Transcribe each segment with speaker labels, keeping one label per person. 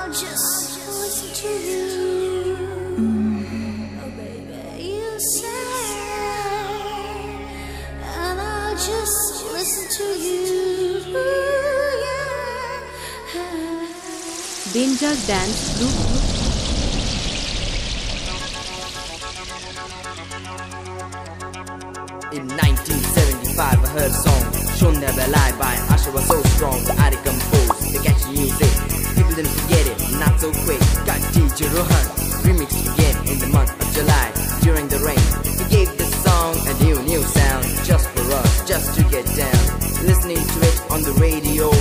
Speaker 1: I'll just listen to you. Oh baby, you say, and I'll just listen to you. Yeah.
Speaker 2: Danger Dance Group.
Speaker 3: In 1975 I heard a song, Shonda Belai by Asha was so strong that I composed the catchy music. People didn't forget it, not so quick. Got DJ Rohan remixed again in the month of July. During the rain, he gave the song a new sound, just for us, just to get down. Listening to it on the radio,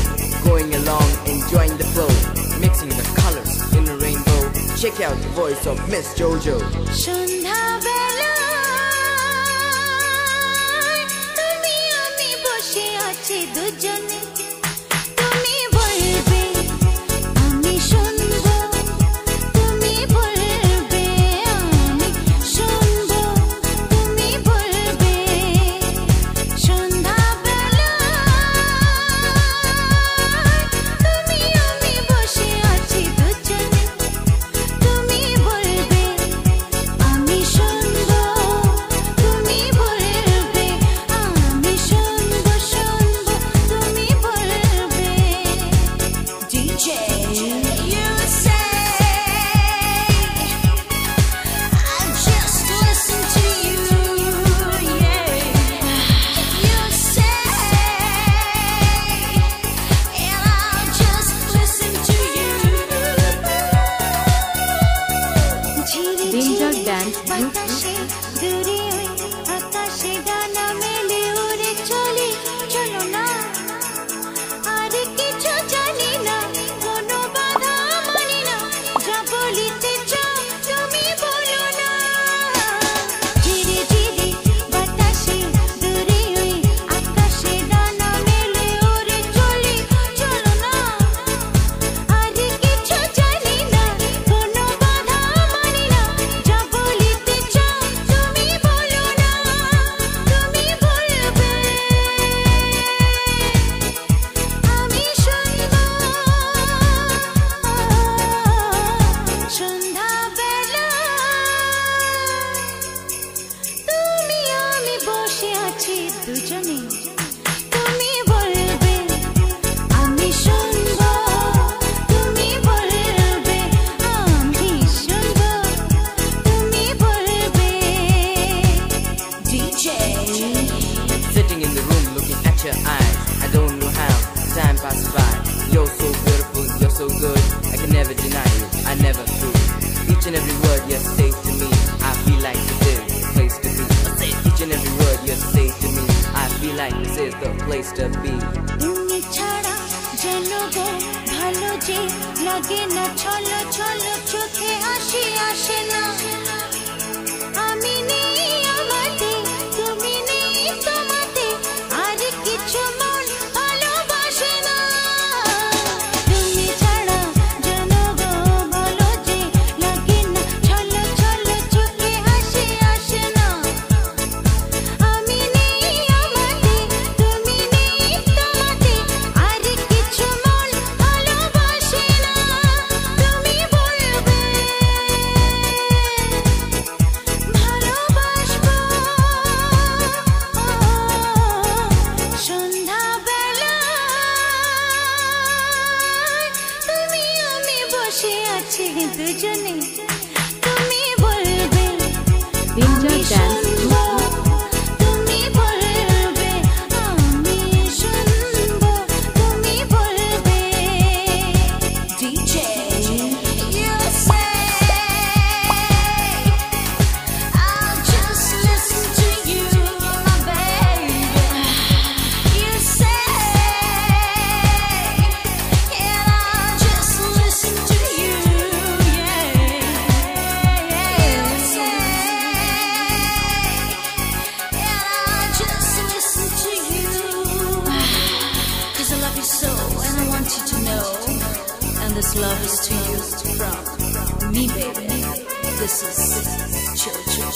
Speaker 3: going along, enjoying the flow, mixing the colors in the rainbow. Check out the voice of Miss Jojo.
Speaker 1: Shonda Belai, tumi ami boshe achi dujone, tumi bolbe ami shunbo, tumi bolbe ami shunbo, tumi bolbe. Shonda Belai, tumi ami boshe achi dujone, tumi bolbe ami shunbo, tumi bolbe ami shunbo, shunbo tumi bolbe. DJ, you say, I'll just listen to you, yeah. You say, and I'll just listen to you.
Speaker 2: Danger Dance Group.
Speaker 1: বাতাসে দূরে ওই আকাশে ডানা মেলে উড়ে চলি, চলো না আর কিছু জানি না, কোনো বাধা মানি না, যা বলিতে চাও তুমি বলো না। ধীরে ধীরে বাতাসে দূরে ওই আকাশে ডানা মেলে উড়ে চলি, চলো না আর কিছু জানি না, কোনো বাধা মানি না, যা বলিতে চাও তুমি বলো না, তুমি বলবে আমি শুনবো। সন্ধ্যা বেলা তুমি আমি বসে আছি দুজনে, তুমি বলবে আমি শুনবো, তুমি বলবে আমি শুনবো, তুমি বলবে। DJ,
Speaker 3: Sitting in the room looking at your eyes, I don't know how time passes by. You're so beautiful, you're so good, I can never deny you, I never prove. Each and every word you say to me, I feel like this is the place to be. Each and every word you say to me, I feel like this is the place to be.
Speaker 1: তুমি ছাড়া যেন গো ভালো যে লাগে না, ছলো ছলো চোখে হাসি আসে না। আমি নেই আমাতে, তুমি নেই তোমাতে, আর কিছু মন ভালোবাসে না। তুমি ছাড়া যেন গো ভালো যে লাগে না, ছলো ছলো চোখে হাসি আসে না। আমি নেই আমাতে, তুমি নেই তোমাতে, আর কিছু মন ভালোবাসে না। তুমি বলবে ভালোবাসবো। সন্ধ্যা বেলা তুমি আমি বসে আছি দুজনে, তুমি বলবে
Speaker 2: Danger
Speaker 1: আমি
Speaker 2: Dance
Speaker 1: শুনবো,
Speaker 2: Group.
Speaker 1: তুমি বলবে আমি শুনবো, তুমি বলবে। DJ, you say, I'll just listen to you, my baby. You say, and I'll just listen to you, yeah. You say, and I'll just listen to you. 'Cause I love you so, and I want you to know. And this love is to you from me, baby. This is Jojo.